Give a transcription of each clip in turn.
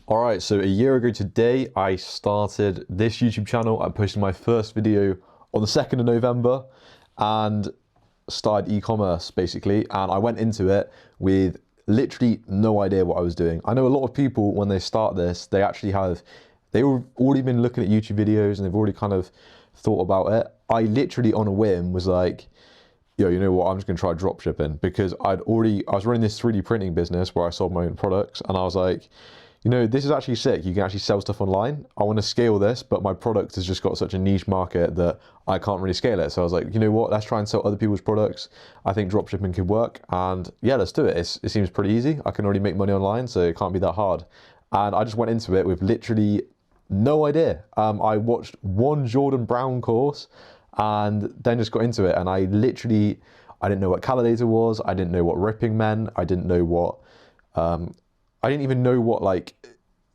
All right, so a year ago today, I started this YouTube channel. I posted my first video on the 2nd of November and started e-commerce basically. And I went into it with literally no idea what I was doing. I know a lot of people, when they start this, they've already been looking at YouTube videos and they've already kind of thought about it. I literally on a whim was like, yo, you know what, I'm just gonna try dropshipping because I was running this 3D printing business where I sold my own products, and I was like, you know, this is actually sick. You can actually sell stuff online. I want to scale this, but my product has just got such a niche market that I can't really scale it. So I was like, you know what, let's try and sell other people's products. I think dropshipping could work, and yeah, let's do it. It seems pretty easy. I can already make money online, so it can't be that hard. And I just went into it with literally no idea. I watched one Jordan Brown course and then just got into it, and I didn't know what calidator was. I didn't know what ripping meant. I didn't even know what like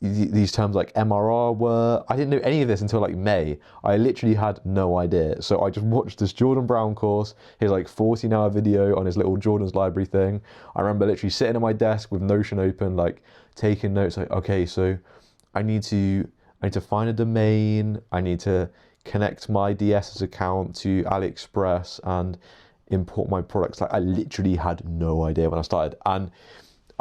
these terms like MRR were. I didn't know any of this until like May. I literally had no idea. So I just watched this Jordan Brown course, his like 14-hour video on his little Jordan's library thing. I remember literally sitting at my desk with Notion open, like taking notes, like, okay, so I need to find a domain. I need to connect my DS's account to AliExpress and import my products. Like I literally had no idea when I started. And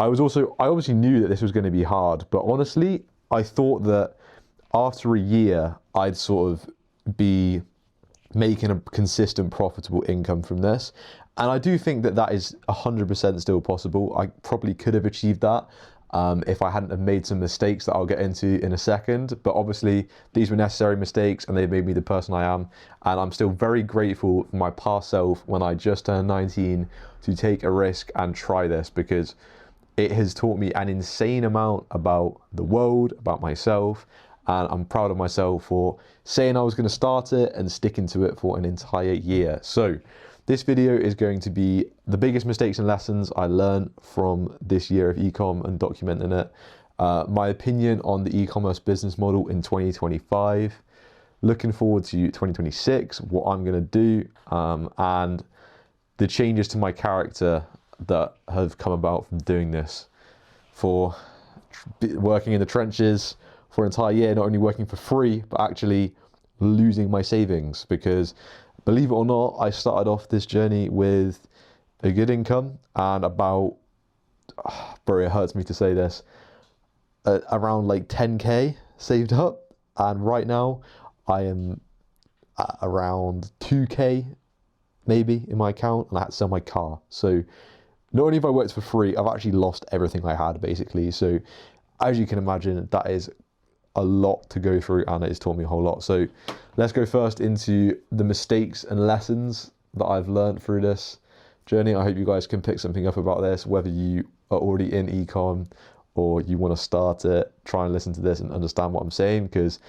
I obviously knew that this was going to be hard, but honestly, I thought that after a year, I'd sort of be making a consistent profitable income from this. And I do think that that is 100% still possible. I probably could have achieved that if I hadn't have made some mistakes that I'll get into in a second. But obviously, these were necessary mistakes and they made me the person I am. And I'm still very grateful for my past self when I just turned 19 to take a risk and try this, because it has taught me an insane amount about the world, about myself, and I'm proud of myself for saying I was going to start it and sticking to it for an entire year. So this video is going to be the biggest mistakes and lessons I learned from this year of ecom and documenting it, my opinion on the e-commerce business model in 2025, looking forward to 2026, what I'm going to do, and the changes to my character that have come about from doing this, for working in the trenches for an entire year, not only working for free, but actually losing my savings. Because believe it or not, I started off this journey with a good income and about, bro, it hurts me to say this, around like 10K saved up. And right now I am at around 2K maybe in my account, and I had to sell my car. So not only have I worked for free, I've actually lost everything I had basically. So as you can imagine, that is a lot to go through, and it has taught me a whole lot. So let's go first into the mistakes and lessons that I've learned through this journey. I hope you guys can pick something up about this, whether you are already in ecom or you want to start it. Try and listen to this and understand what I'm saying, because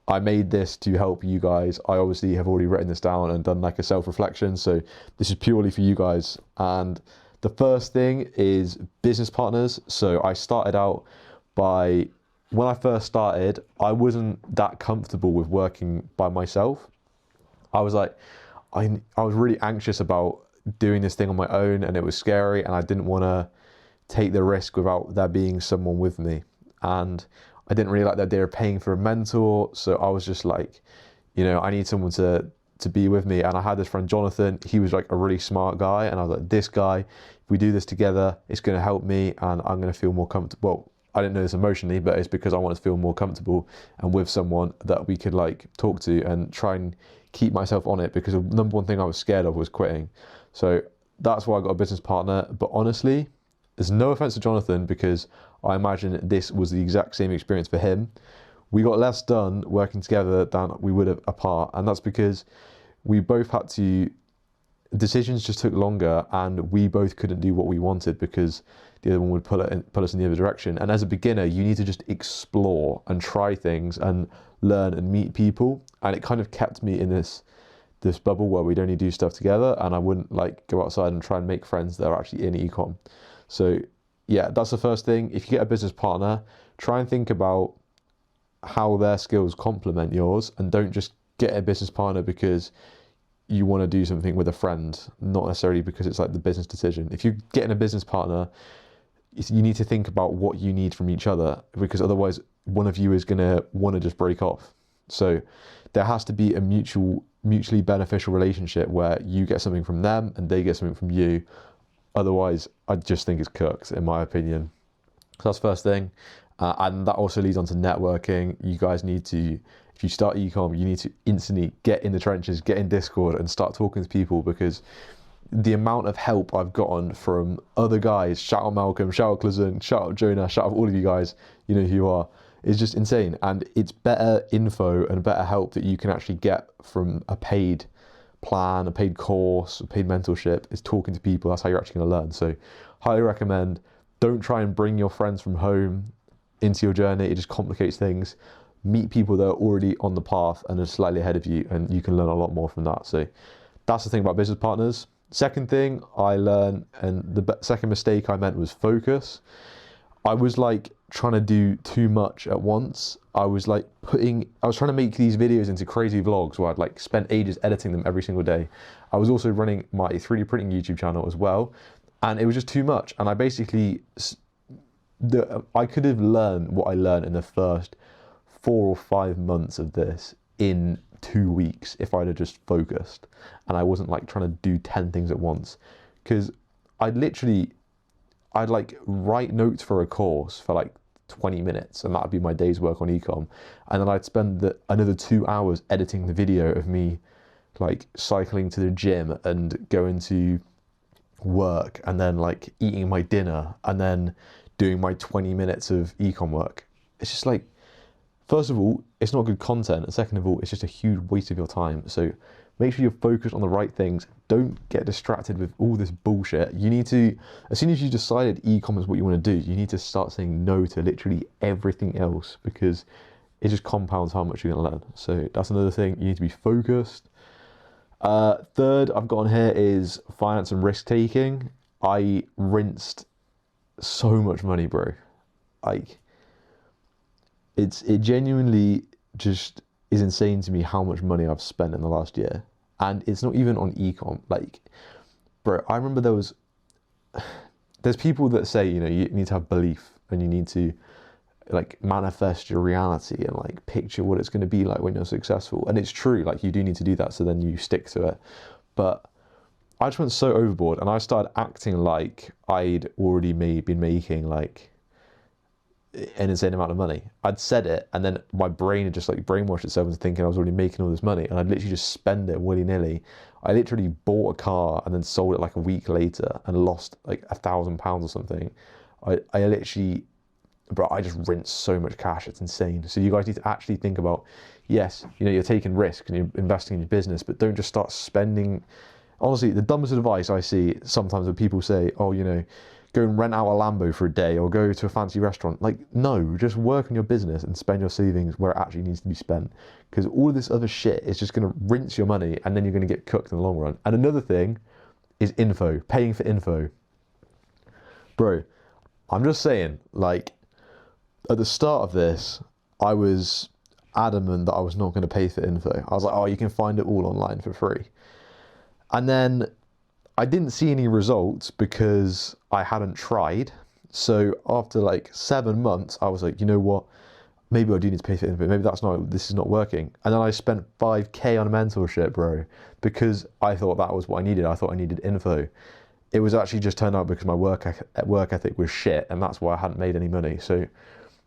I made this to help you guys. I obviously have already written this down and done like a self-reflection, so this is purely for you guys. And the first thing is business partners. So I started out when I first started, I wasn't that comfortable with working by myself. I was like, I was really anxious about doing this thing on my own, and it was scary, and I didn't want to take the risk without there being someone with me. And I didn't really like the idea of paying for a mentor. So I was just like, you know, I need someone to be with me. And I had this friend, Jonathan. He was like a really smart guy. And I was like, this guy, if we do this together, it's going to help me and I'm going to feel more comfortable. Well, I didn't know this emotionally, but it's because I wanted to feel more comfortable and with someone that we could like talk to and try and keep myself on it, because the number one thing I was scared of was quitting. So that's why I got a business partner. But honestly, there's no offense to Jonathan, because I imagine this was the exact same experience for him. We got less done working together than we would have apart. And that's because we both decisions just took longer, and we both couldn't do what we wanted because the other one would pull us in the other direction. And as a beginner, you need to just explore and try things and learn and meet people. And it kind of kept me in this bubble where we'd only do stuff together, and I wouldn't like go outside and try and make friends that are actually in ecom. So yeah, that's the first thing. If you get a business partner, try and think about how their skills complement yours, and don't just get a business partner because you want to do something with a friend, not necessarily because it's like the business decision. If you're getting a business partner, you need to think about what you need from each other, because otherwise one of you is going to want to just break off. So there has to be a mutually beneficial relationship where you get something from them and they get something from you. Otherwise, I just think it's cooked, in my opinion. So that's the first thing. And that also leads on to networking. You guys need to, if you start ecom, you need to instantly get in the trenches, get in Discord and start talking to people, because the amount of help I've gotten from other guys, shout out Malcolm, shout out Clazen, shout out Jonah, shout out all of you guys, you know who you are, is just insane. And it's better info and better help that you can actually get from a paid plan, a paid course, a paid mentorship, is talking to people. That's how you're actually going to learn. So highly recommend. Don't try and bring your friends from home into your journey. It just complicates things. Meet people that are already on the path and are slightly ahead of you, and you can learn a lot more from that. So that's the thing about business partners. Second thing I learned, and the second mistake I meant, was focus. I was like trying to do too much at once. I was trying to make these videos into crazy vlogs where I'd like spend ages editing them every single day. I was also running my 3D printing YouTube channel as well, and it was just too much. And I basically, I could have learned what I learned in the first 4 or 5 months of this in 2 weeks if I'd have just focused and I wasn't like trying to do 10 things at once. Because I'd like write notes for a course for like 20 minutes and that'd be my day's work on ecom, and then I'd spend another 2 hours editing the video of me like cycling to the gym and going to work and then like eating my dinner and then doing my 20 minutes of ecom work. It's just like, first of all, it's not good content, and second of all, it's just a huge waste of your time. So make sure you're focused on the right things. Don't get distracted with all this bullshit. You need to, as soon as you decided ecom is what you want to do, you need to start saying no to literally everything else, because it just compounds how much you're going to learn. So that's another thing. You need to be focused. Third I've got on here is finance and risk taking. I rinsed so much money, bro. Like, it genuinely just is insane to me how much money I've spent in the last year. And it's not even on ecom. Like, bro, I remember there's people that say, you know, you need to have belief and you need to like manifest your reality and like picture what it's going to be like when you're successful. And it's true, like you do need to do that, so then you stick to it. But I just went so overboard and I started acting like I'd already been making like an insane amount of money. I'd said it and then my brain had just like brainwashed itself into thinking I was already making all this money, and I'd literally just spend it willy-nilly. I literally bought a car and then sold it like a week later and lost like £1,000 or something. I literally, bro, I just rinsed so much cash. It's insane. So you guys need to actually think about, yes, you know, you're taking risks and you're investing in your business, but don't just start spending. Honestly, the dumbest advice I see sometimes when people say, oh, you know, go and rent out a Lambo for a day or go to a fancy restaurant. Like, no, just work on your business and spend your savings where it actually needs to be spent. Because all of this other shit is just going to rinse your money and then you're going to get cooked in the long run. And another thing is info, paying for info. Bro, I'm just saying, like, at the start of this, I was adamant that I was not going to pay for info. I was like, oh, you can find it all online for free. And then I didn't see any results because I hadn't tried. So after like 7 months, I was like, you know what? Maybe I do need to pay for info. Maybe this is not working. And then I spent 5K on a mentorship, bro, because I thought that was what I needed. I thought I needed info. It was actually just turned out because my work ethic was shit, and that's why I hadn't made any money. So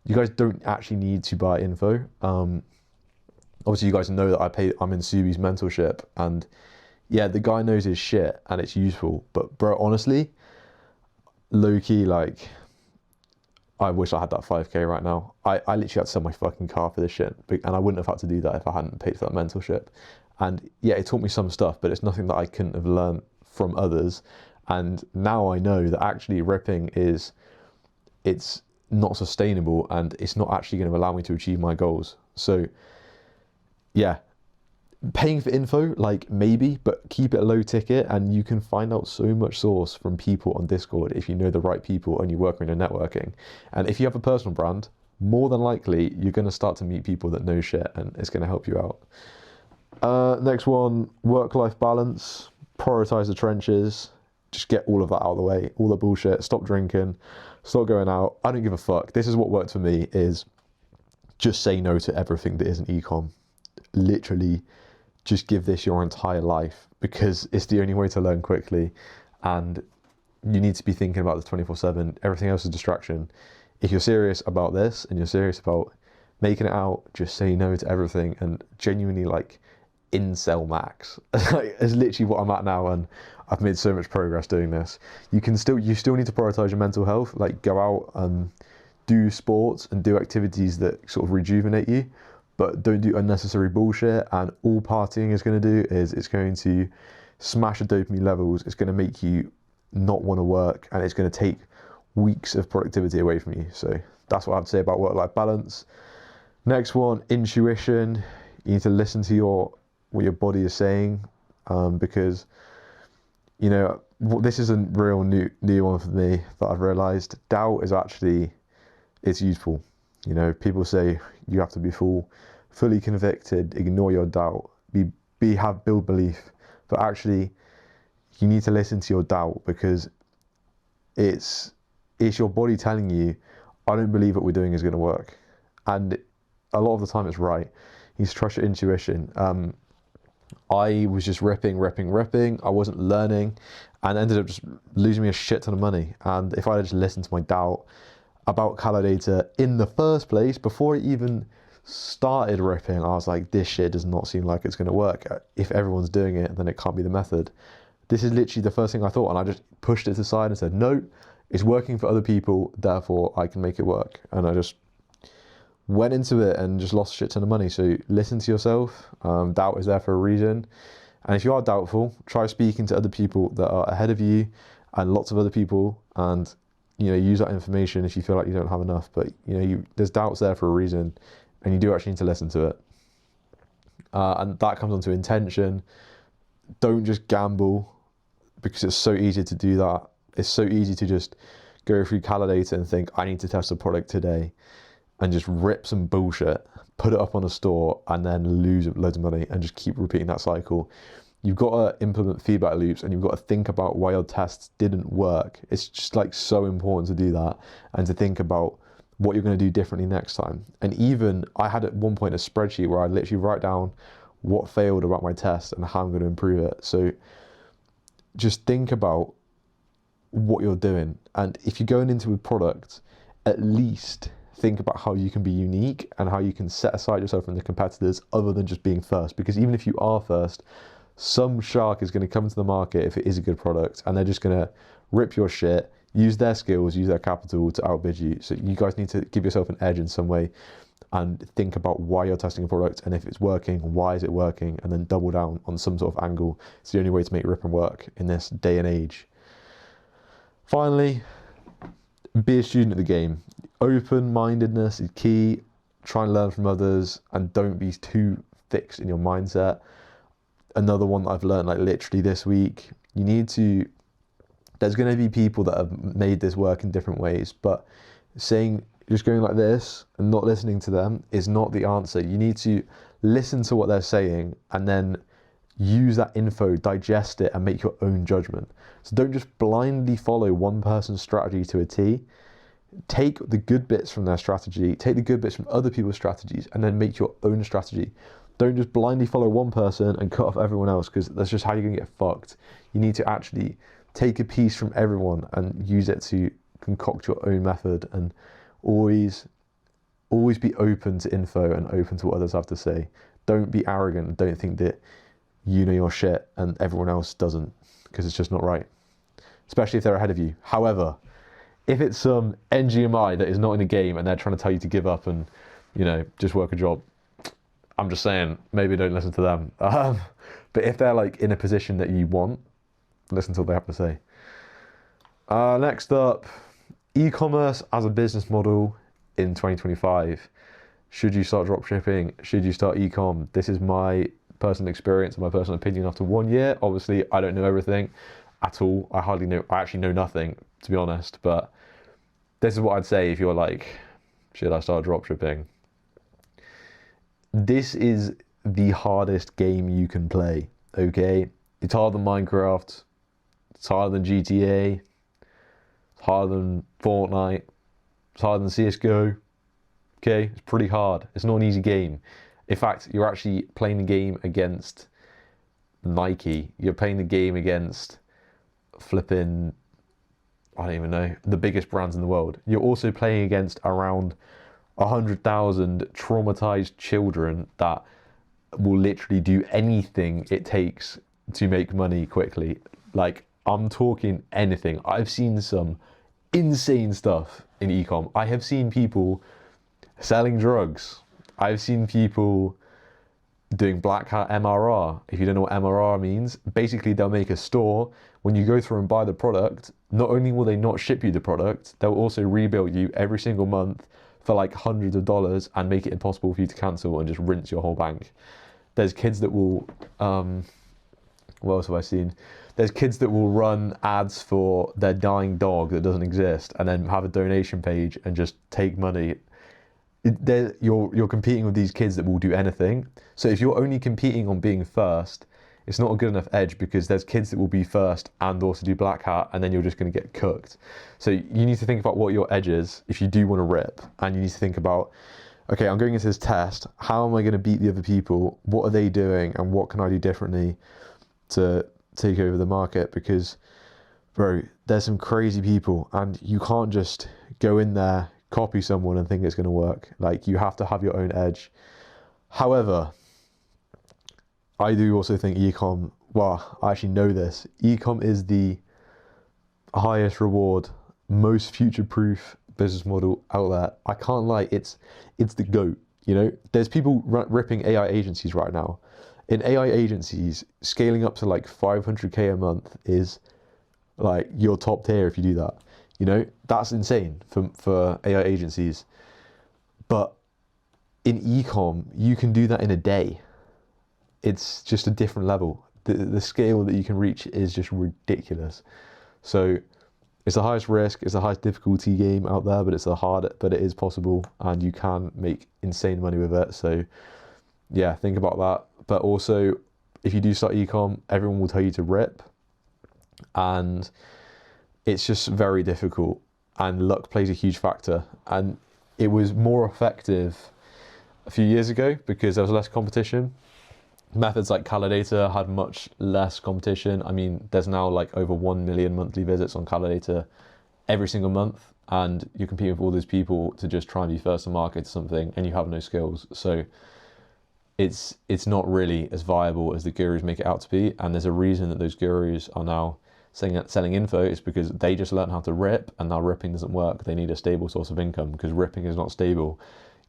you guys don't actually need to buy info. Obviously, you guys know that I'm in Subi's mentorship, and yeah, the guy knows his shit and it's useful. But bro, honestly, low key, like, I wish I had that 5K right now. I literally had to sell my fucking car for this shit, and I wouldn't have had to do that if I hadn't paid for that mentorship. And yeah, it taught me some stuff, but it's nothing that I couldn't have learned from others. And now I know that actually ripping it's not sustainable and it's not actually going to allow me to achieve my goals. So yeah, paying for info, like, maybe, but keep it low ticket, and you can find out so much source from people on Discord if you know the right people and you work on your networking. And if you have a personal brand, more than likely you're going to start to meet people that know shit, and it's going to help you out. Next one, work-life balance. Prioritize the trenches. Just get all of that out of the way, all the bullshit. Stop drinking, start going out. I don't give a fuck. This is what worked for me, is just say no to everything that isn't ecom. Literally just give this your entire life, because it's the only way to learn quickly, and you need to be thinking about this 24/7. Everything else is distraction. If you're serious about this and you're serious about making it out, just say no to everything and genuinely like incel max. It's literally what I'm at now, and I've made so much progress doing this. You still need to prioritize your mental health, like go out and do sports and do activities that sort of rejuvenate you, but don't do unnecessary bullshit. And all partying is going to do is it's going to smash the dopamine levels. It's going to make you not want to work, and it's going to take weeks of productivity away from you. So that's what I have to say about work-life balance. Next one, intuition. You need to listen to what your body is saying, because you know this is a real new one for me that I've realized. Doubt is actually, it's useful. You know, people say you have to be fully convicted, ignore your doubt, build belief, but actually you need to listen to your doubt, because it's your body telling you, I don't believe what we're doing is going to work. And a lot of the time it's right. You need to trust your intuition. I was just ripping. I wasn't learning, and ended up just losing me a shit ton of money. And if I had just listened to my doubt about Calidata in the first place, before I even started ripping, I was like, this shit does not seem like it's going to work. If everyone's doing it, then it can't be the method. This is literally the first thing I thought, and I just pushed it to the side and said, no, it's working for other people, therefore I can make it work. And I just went into it and just lost a shit ton of money. So listen to yourself. Doubt is there for a reason. And if you are doubtful, try speaking to other people that are ahead of you and lots of other people, and use that information if you feel like you don't have enough. But there's doubts there for a reason, and you do actually need to listen to it. And that comes onto intention. Don't just gamble, because it's so easy to do that. It's so easy to just go through Calidata and think, I need to test a product today, and just rip some bullshit, put it up on a store, and then lose loads of money, and just keep repeating that cycle. You've got to implement feedback loops, and you've got to think about why your tests didn't work. It's just like so important to do that, and to think about what you're going to do differently next time. And even I had at one point a spreadsheet where I literally write down what failed about my test and how I'm going to improve it. So just think about what you're doing. And if you're going into a product, at least think about how you can be unique and how you can set aside yourself from the competitors, other than just being first. Because even if you are first, some shark is going to come to the market if it is a good product, and they're just going to rip your shit, use their skills, use their capital to outbid you. So you guys need to give yourself an edge in some way, and think about why you're testing a product, and if it's working, why is it working, and then double down on some sort of angle. It's the only way to make rip and work in this day and age. Finally, be a student of the game. Open-mindedness is key. Try and learn from others, and don't be too fixed in your mindset. Another one that I've learned like literally this week, there's going to be people that have made this work in different ways, but just going like this and not listening to them is not the answer. You need to listen to what they're saying, and then use that info, digest it, and make your own judgment. So don't just blindly follow one person's strategy to a T. Take the good bits from their strategy, take the good bits from other people's strategies, and then make your own strategy. Don't just blindly follow one person and cut off everyone else, because that's just how you're going to get fucked. You need to actually take a piece from everyone and use it to concoct your own method, and always be open to info and open to what others have to say. Don't be arrogant. Don't think that you know your shit and everyone else doesn't, because it's just not right, especially if they're ahead of you. However, if it's some NGMI that is not in the game and they're trying to tell you to give up and just work a job, I'm just saying, maybe don't listen to them. But if they're like in a position that you want, listen to what they have to say. Next up, e-commerce as a business model in 2025. Should you start dropshipping? Should you start ecom? This is my personal experience and my personal opinion after 1 year. Obviously, I don't know everything at all. I actually know nothing, to be honest. But this is what I'd say if you're like, should I start dropshipping? This is the hardest game you can play, okay? It's harder than Minecraft. It's harder than GTA. It's harder than Fortnite. It's harder than CSGO. Okay, it's pretty hard. It's not an easy game. In fact, you're actually playing the game against Nike. You're playing the game against flipping, I don't even know, the biggest brands in the world. You're also playing against around 100,000 traumatized children that will literally do anything it takes to make money quickly. Like, I'm talking anything. I've seen some insane stuff in ecom. I have seen people selling drugs. I've seen people doing black hat MRR. If you don't know what MRR means, basically they'll make a store. When you go through and buy the product, not only will they not ship you the product, they'll also rebill you every single month for like hundreds of dollars and make it impossible for you to cancel and just rinse your whole bank. There's kids that will, what else have I seen? There's kids that will run ads for their dying dog that doesn't exist and then have a donation page and just take money. You're competing with these kids that will do anything. So if you're only competing on being first, it's not a good enough edge, because there's kids that will be first and also do black hat, and then you're just going to get cooked. So you need to think about what your edge is if you do want to rip, and you need to think about, okay, I'm going into this test, how am I going to beat the other people? What are they doing, and what can I do differently to take over the market? Because, bro, there's some crazy people, and you can't just go in there, copy someone and think it's going to work. Like, you have to have your own edge. However, I do also think ecom, well, I actually know this, ecom is the highest reward, most future-proof business model out there. I can't lie, it's the GOAT, you know? There's people ripping AI agencies right now. In AI agencies, scaling up to like 500K a month is like your top tier if you do that. You know, that's insane for AI agencies. But in ecom, you can do that in a day. It's just a different level. The scale that you can reach is just ridiculous. So it's the highest risk, it's the highest difficulty game out there, but but it is possible, and you can make insane money with it. So yeah, think about that. But also, if you do start ecom, everyone will tell you to rip, and it's just very difficult, and luck plays a huge factor. And it was more effective a few years ago because there was less competition. Methods like Caladator had much less competition. I mean, there's now like over 1 million monthly visits on Caladator every single month, and you're competing with all those people to just try and be first to market to something, and you have no skills. So it's not really as viable as the gurus make it out to be. And there's a reason that those gurus are now selling info. Is because they just learned how to rip, and now ripping doesn't work. They need a stable source of income, because ripping is not stable.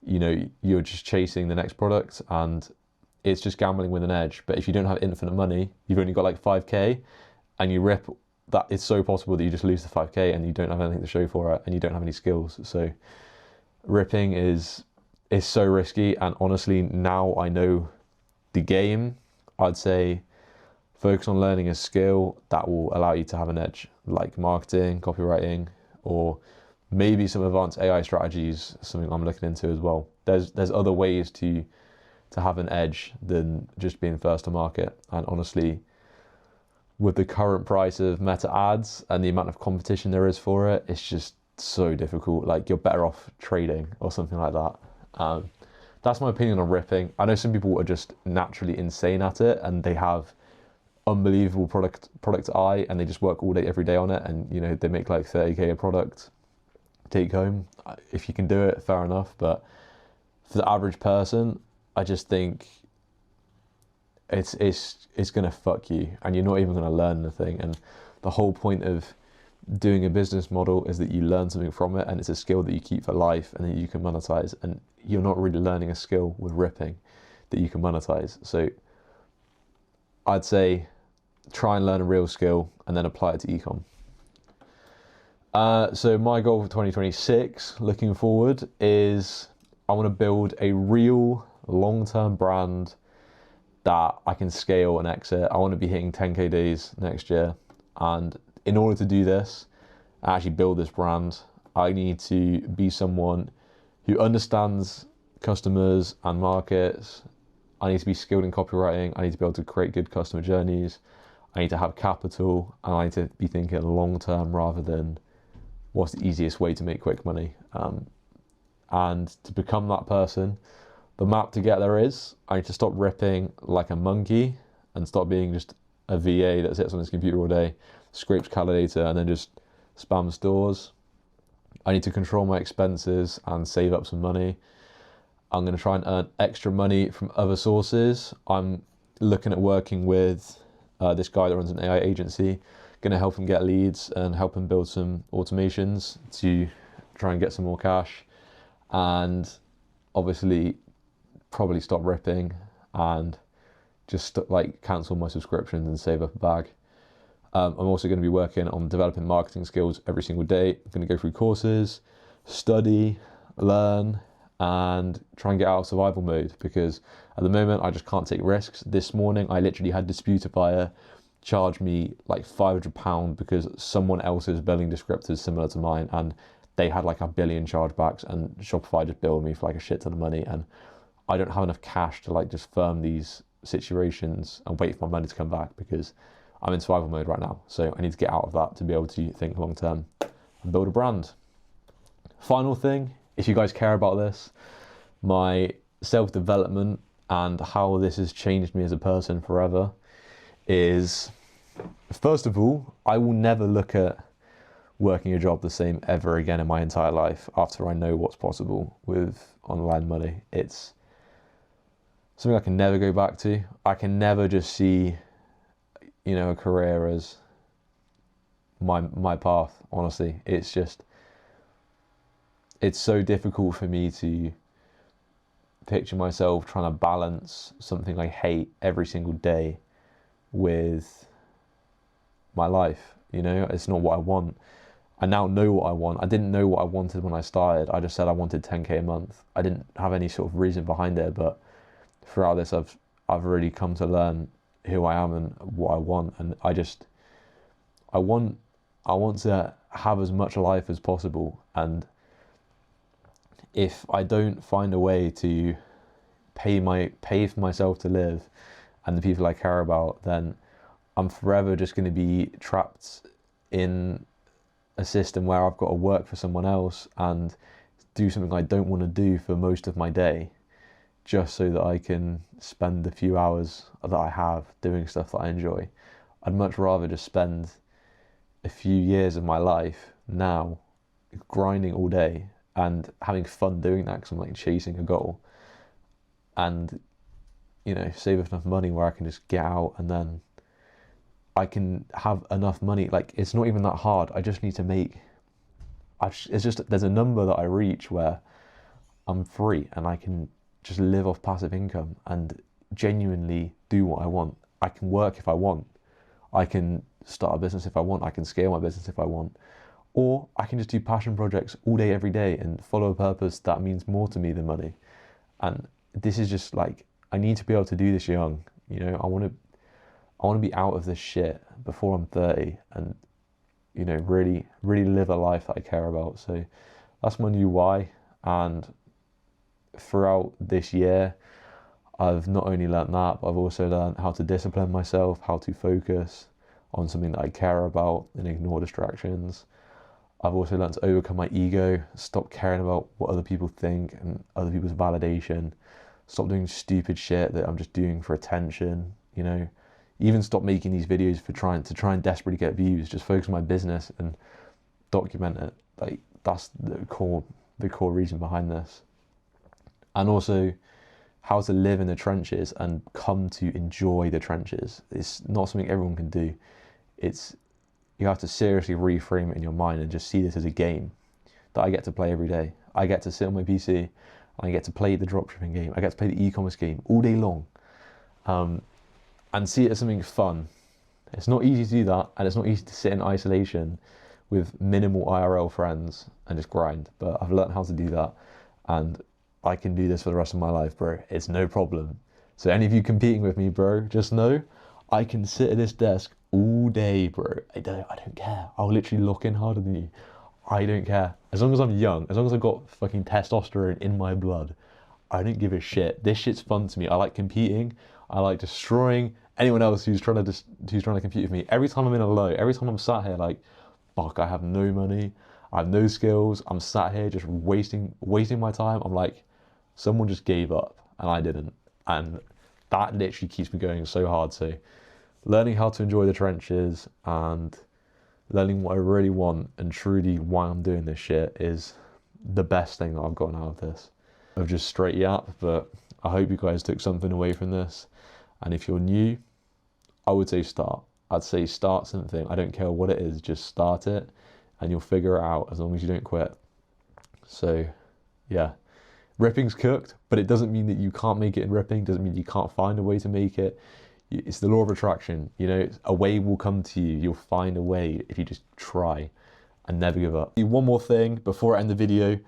You know, you're just chasing the next product, and it's just gambling with an edge. But if you don't have infinite money, you've only got like 5K, and you rip, that it's so possible that you just lose the 5K and you don't have anything to show for it, and you don't have any skills. So ripping is so risky. And honestly, now I know the game, I'd say focus on learning a skill that will allow you to have an edge, like marketing, copywriting, or maybe some advanced AI strategies, something I'm looking into as well. There's other ways to have an edge than just being first to market. And honestly, with the current price of Meta ads and the amount of competition there is for it, it's just so difficult. Like, you're better off trading or something like that. That's my opinion on ripping. I know some people are just naturally insane at it, and they have unbelievable product eye, and they just work all day every day on it, and you know, they make like 30K a product take home. If you can do it, fair enough. But for the average person, I just think it's gonna fuck you, and you're not even gonna learn anything. And the whole point of doing a business model is that you learn something from it, and it's a skill that you keep for life and that you can monetize. And you're not really learning a skill with ripping that you can monetize. So I'd say try and learn a real skill and then apply it to ecom. So my goal for 2026, looking forward, is I want to build a real long-term brand that I can scale and exit. I want to be hitting 10K days next year. And in order to do this, actually build this brand, I need to be someone who understands customers and markets. I need to be skilled in copywriting. I need to be able to create good customer journeys. I need to have capital, and I need to be thinking long term rather than what's the easiest way to make quick money. And to become that person, the map to get there is I need to stop ripping like a monkey and stop being just a VA that sits on his computer all day, scrapes calculator, and then just spams stores. I need to control my expenses and save up some money. I'm going to try and earn extra money from other sources. I'm looking at working with this guy that runs an AI agency, going to help him get leads and help him build some automations to try and get some more cash. And obviously probably stop ripping and just like cancel my subscriptions and save up a bag. I'm also going to be working on developing marketing skills every single day. I'm going to go through courses, study, learn, and try and get out of survival mode, because at the moment I just can't take risks. This morning I literally had Disputify charge me like £500 because someone else's billing descriptor is similar to mine, and they had like 1 billion chargebacks, and Shopify just billed me for like a shit ton of money, and I don't have enough cash to like just firm these situations and wait for my money to come back, because I'm in survival mode right now. So I need to get out of that to be able to think long term and build a brand. Final thing, if you guys care about this, my self-development and how this has changed me as a person forever is, first of all, I will never look at working a job the same ever again in my entire life after I know what's possible with online money. It's something I can never go back to. I can never just see, you know, a career as my path, honestly. It's just, it's so difficult for me to picture myself trying to balance something I hate every single day with my life. You know, it's not what I want. I now know what I want. I didn't know what I wanted when I started. I just said I wanted 10k a month. I didn't have any sort of reason behind it, but throughout this I've really come to learn who I am and what I want, and I want to have as much life as possible. And if I don't find a way to pay for myself to live and the people I care about, then I'm forever just going to be trapped in a system where I've got to work for someone else and do something I don't want to do for most of my day, just so that I can spend the few hours that I have doing stuff that I enjoy. I'd much rather just spend a few years of my life now grinding all day and having fun doing that, because I'm like chasing a goal, and, you know, save enough money where I can just get out and then I can have enough money. Like, it's not even that hard. I just need to make, it's just, there's a number that I reach where I'm free and I can just live off passive income and genuinely do what I want. I can work if I want. I can start a business if I want. I can scale my business if I want. Or I can just do passion projects all day, every day, and follow a purpose that means more to me than money. And this is just like, I need to be able to do this young. You know, I want to be out of this shit before I'm 30 and, you know, really, really live a life that I care about. So that's my new why. And throughout this year, I've not only learned that, but I've also learned how to discipline myself, how to focus on something that I care about and ignore distractions. I've also learned to overcome my ego, stop caring about what other people think and other people's validation, stop doing stupid shit that I'm just doing for attention, you know, even stop making these videos for trying and desperately get views, just focus on my business and document it. Like, that's the core reason behind this. And also how to live in the trenches and come to enjoy the trenches. It's not something everyone can do. You have to seriously reframe it in your mind and just see this as a game that I get to play every day. I get to sit on my PC and I get to play the dropshipping game. I get to play the e-commerce game all day long, and see it as something fun. It's not easy to do that, and it's not easy to sit in isolation with minimal IRL friends and just grind, but I've learned how to do that, and I can do this for the rest of my life, bro. It's no problem. So any of you competing with me, bro, just know I can sit at this desk all day, bro. I don't care. I'll literally lock in harder than you. I don't care. As long as I'm young, as long as I've got fucking testosterone in my blood, I don't give a shit. This shit's fun to me. I like competing. I like destroying anyone else who's trying to compete with me. Every time I'm in a low, every time I'm sat here like, fuck, I have no money, I have no skills. I'm sat here just wasting my time. I'm like, someone just gave up and I didn't. And that literally keeps me going so hard. So learning how to enjoy the trenches and learning what I really want and truly why I'm doing this shit is the best thing that I've gotten out of this. Of just straight yap, but I hope you guys took something away from this. And if you're new, I would say start. I'd say start something. I don't care what it is, just start it and you'll figure it out as long as you don't quit. So yeah, ripping's cooked, but it doesn't mean that you can't make it in ripping, doesn't mean you can't find a way to make it. It's the law of attraction, you know, a way will come to you. You'll find a way if you just try and never give up. One more thing before I end the video.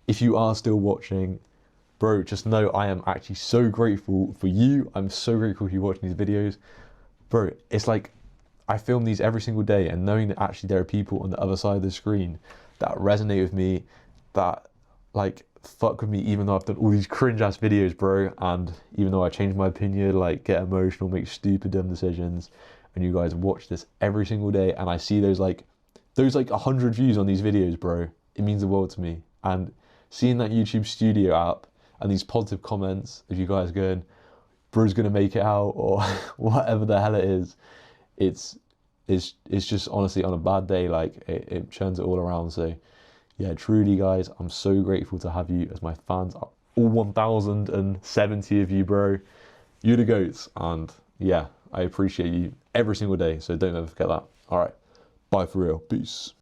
If you are still watching, bro, just know I am actually so grateful for you. I'm so grateful for you watching these videos. Bro, it's like I film these every single day, and knowing that actually there are people on the other side of the screen that resonate with me, that like fuck with me even though I've done all these cringe ass videos, bro, and even though I change my opinion, like get emotional, make stupid dumb decisions, and you guys watch this every single day, and I see those like 100 views on these videos, bro, it means the world to me. And seeing that YouTube Studio app and these positive comments of you guys going, bro's gonna make it out, or whatever the hell it is, it's just honestly on a bad day, like it turns it all around. So yeah, truly guys, I'm so grateful to have you as my fans, all 1,070 of you, bro. You're the goats, and yeah, I appreciate you every single day, so don't ever forget that. All right, bye for real, peace.